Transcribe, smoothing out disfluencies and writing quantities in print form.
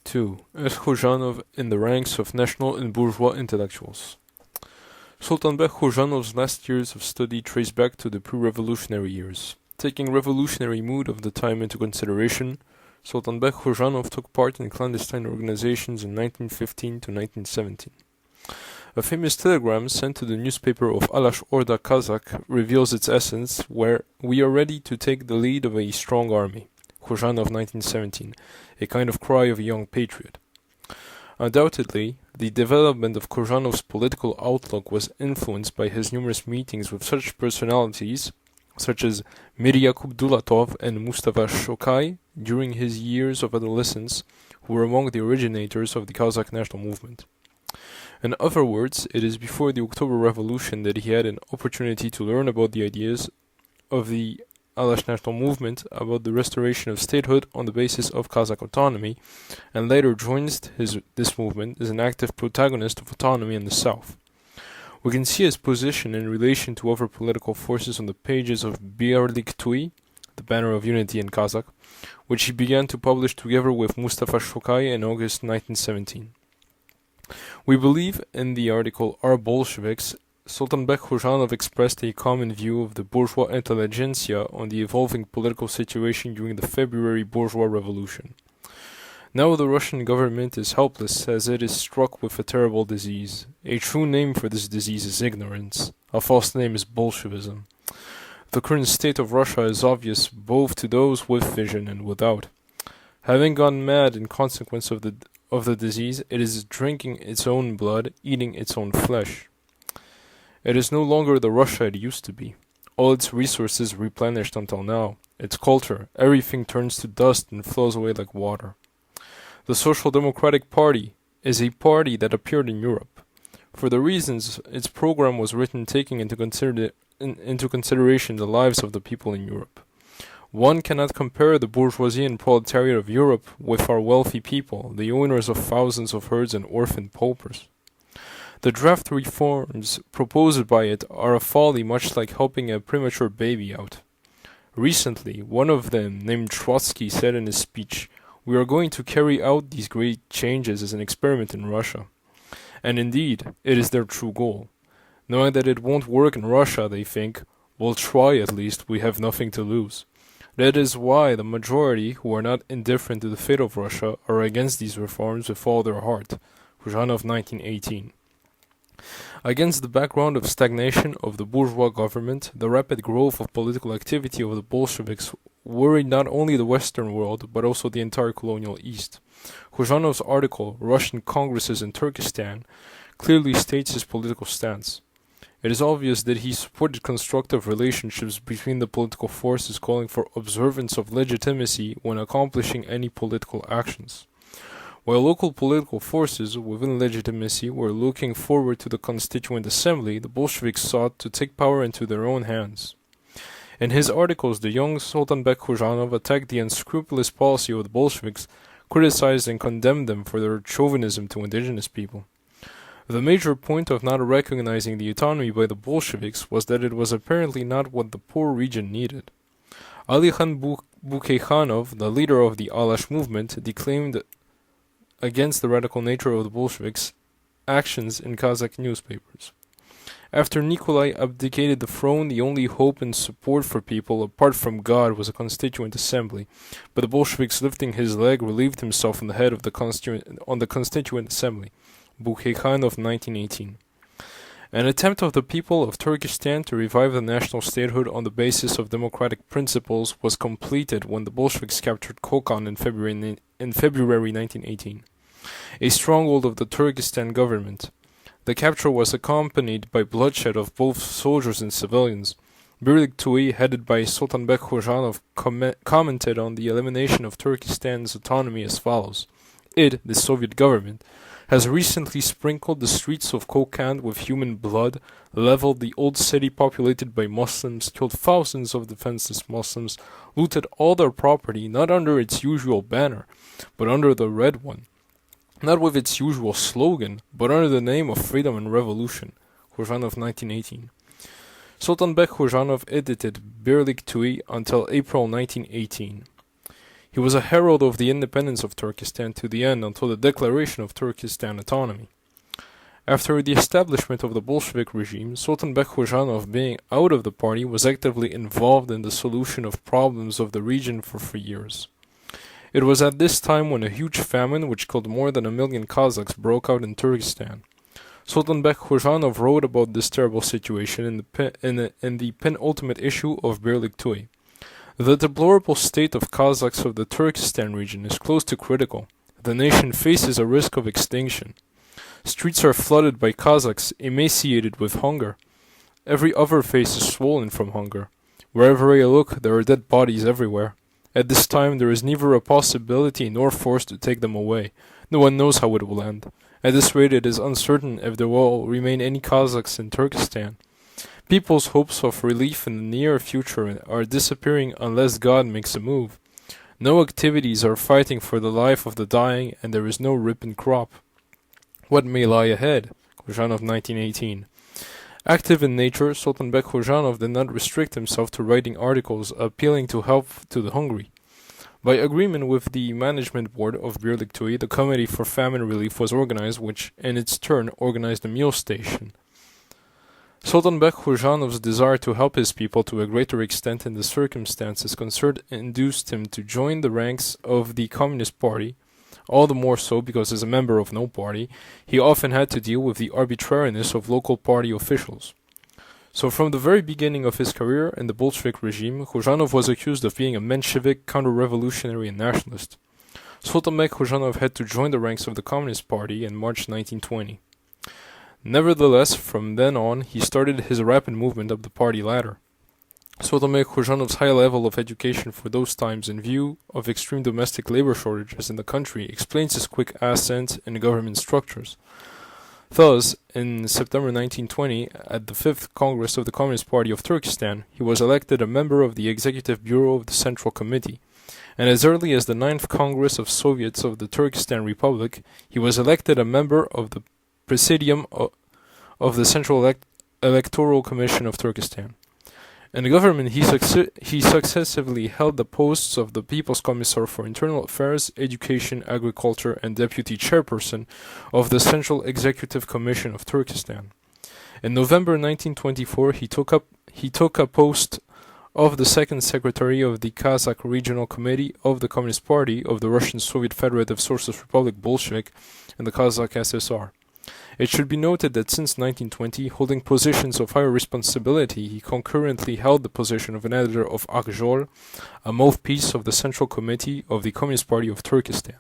2. Khojanov in the ranks of national and bourgeois intellectuals. Sultanbek Khojanov's last years of study trace back to the pre-revolutionary years. Taking revolutionary mood of the time into consideration, Sultanbek Khojanov took part in clandestine organizations in 1915 to 1917. A famous telegram sent to the newspaper of Alash Orda Kazakh reveals its essence, where we are ready to take the lead of a strong army. Khojanov 1917, a kind of cry of a young patriot. Undoubtedly, the development of Khojanov's political outlook was influenced by his numerous meetings with such personalities such as Mir Yakub Dulatov and Mustafa Shokai during his years of adolescence, who were among the originators of the Kazakh national movement. In other words, it is before the October Revolution that he had an opportunity to learn about the ideas of the Alash national movement, about the restoration of statehood on the basis of Kazakh autonomy, and later joins this movement as an active protagonist of autonomy in the south. We can see his position in relation to other political forces on the pages of Birlik Tui, the Banner of Unity in Kazakh, which he began to publish together with Mustafa Shokai in August 1917. We believe in the article Are Bolsheviks? Sultanbek Khojanov expressed a common view of the bourgeois intelligentsia on the evolving political situation during the February bourgeois revolution. Now the Russian government is helpless as it is struck with a terrible disease. A true name for this disease is ignorance. A false name is Bolshevism. The current state of Russia is obvious both to those with vision and without. Having gone mad in consequence of the disease, it is drinking its own blood, eating its own flesh. It is no longer the Russia it used to be. All its resources replenished until now. Its culture, everything turns to dust and flows away like water. The Social Democratic Party is a party that appeared in Europe. For the reasons its program was written taking into consideration the lives of the people in Europe. One cannot compare the bourgeoisie and proletariat of Europe with our wealthy people, the owners of thousands of herds and orphan paupers. The draft reforms proposed by it are a folly much like helping a premature baby out. Recently, one of them, named Trotsky, said in his speech, "We are going to carry out these great changes as an experiment in Russia." And indeed, it is their true goal. Knowing that it won't work in Russia, they think, "We'll try at least, we have nothing to lose." That is why the majority, who are not indifferent to the fate of Russia, are against these reforms with all their heart. Khojanov 1918. Against the background of stagnation of the bourgeois government, the rapid growth of political activity of the Bolsheviks worried not only the Western world, but also the entire colonial East. Khojanov's article, Russian Congresses in Turkestan, clearly states his political stance. It is obvious that he supported constructive relationships between the political forces, calling for observance of legitimacy when accomplishing any political actions. While local political forces within legitimacy were looking forward to the Constituent Assembly, the Bolsheviks sought to take power into their own hands. In his articles, the young Sultanbek Khojanov attacked the unscrupulous policy of the Bolsheviks, criticized and condemned them for their chauvinism to indigenous people. The major point of not recognizing the autonomy by the Bolsheviks was that it was apparently not what the poor region needed. Ali Khan Bukhaykhanov, the leader of the Alash movement, declaimed against the radical nature of the Bolsheviks' actions in Kazakh newspapers. After Nikolai abdicated the throne, the only hope and support for people, apart from God, was a constituent assembly, but the Bolsheviks lifting his leg relieved himself on the head of the constituent assembly. Bukhaykhanov 1918. An attempt of the people of Turkestan to revive the national statehood on the basis of democratic principles was completed when the Bolsheviks captured Kokand in February 1918, a stronghold of the Turkestan government. The capture was accompanied by bloodshed of both soldiers and civilians. Birlik Tui, headed by Sultanbek Khojanov, commented on the elimination of Turkestan's autonomy as follows. It, the Soviet government, has recently sprinkled the streets of Kokand with human blood, leveled the old city populated by Muslims, killed thousands of defenseless Muslims, looted all their property not under its usual banner, but under the red one, not with its usual slogan, but under the name of freedom and revolution. Khojanov 1918. Sultanbek Khojanov edited Birlik Tui until April 1918. He was a herald of the independence of Turkestan to the end until the declaration of Turkestan autonomy. After the establishment of the Bolshevik regime, Sultanbek Khojanov, being out of the party, was actively involved in the solution of problems of the region for 3 years. It was at this time when a huge famine, which killed more than 1 million Kazakhs, broke out in Turkestan. Sultanbek Khojanov wrote about this terrible situation in the penultimate issue of Birliktoy. The deplorable state of Kazakhs of the Turkestan region is close to critical. The nation faces a risk of extinction. Streets are flooded by Kazakhs emaciated with hunger. Every other face is swollen from hunger. Wherever I look, there are dead bodies everywhere. At this time, there is neither a possibility nor force to take them away. No one knows how it will end. At this rate, it is uncertain if there will remain any Kazakhs in Turkestan. People's hopes of relief in the near future are disappearing unless God makes a move. No activities are fighting for the life of the dying, and there is no ripened crop. What may lie ahead? Khojanov, 1918. Active in nature, Sultanbek Khojanov did not restrict himself to writing articles appealing to help to the hungry. By agreement with the management board of Birliktoy, the Committee for Famine Relief was organized, which in its turn organized a meal station. Sultanbek Khojanov's desire to help his people to a greater extent in the circumstances concerned induced him to join the ranks of the Communist Party, all the more so because as a member of no party, he often had to deal with the arbitrariness of local party officials. So from the very beginning of his career in the Bolshevik regime, Khojanov was accused of being a Menshevik, counter-revolutionary and nationalist. Sultanbek Khojanov had to join the ranks of the Communist Party in March 1920. Nevertheless, from then on, he started his rapid movement up the party ladder. Sultanbek Khojanov's high level of education for those times in view of extreme domestic labor shortages in the country explains his quick ascent in government structures. Thus, in September 1920, at the 5th Congress of the Communist Party of Turkestan, he was elected a member of the Executive Bureau of the Central Committee, and as early as the 9th Congress of Soviets of the Turkestan Republic, he was elected a member of the Presidium of the Central Electoral Commission of Turkestan. In the government, he successively held the posts of the People's Commissar for Internal Affairs, Education, Agriculture, and Deputy Chairperson of the Central Executive Commission of Turkestan. In November 1924, he took a post of the Second Secretary of the Kazakh Regional Committee of the Communist Party of the Russian Soviet Federative Socialist Republic Bolshevik and the Kazakh SSR. It should be noted that since 1920, holding positions of higher responsibility, he concurrently held the position of an editor of Akjol, a mouthpiece of the Central Committee of the Communist Party of Turkestan.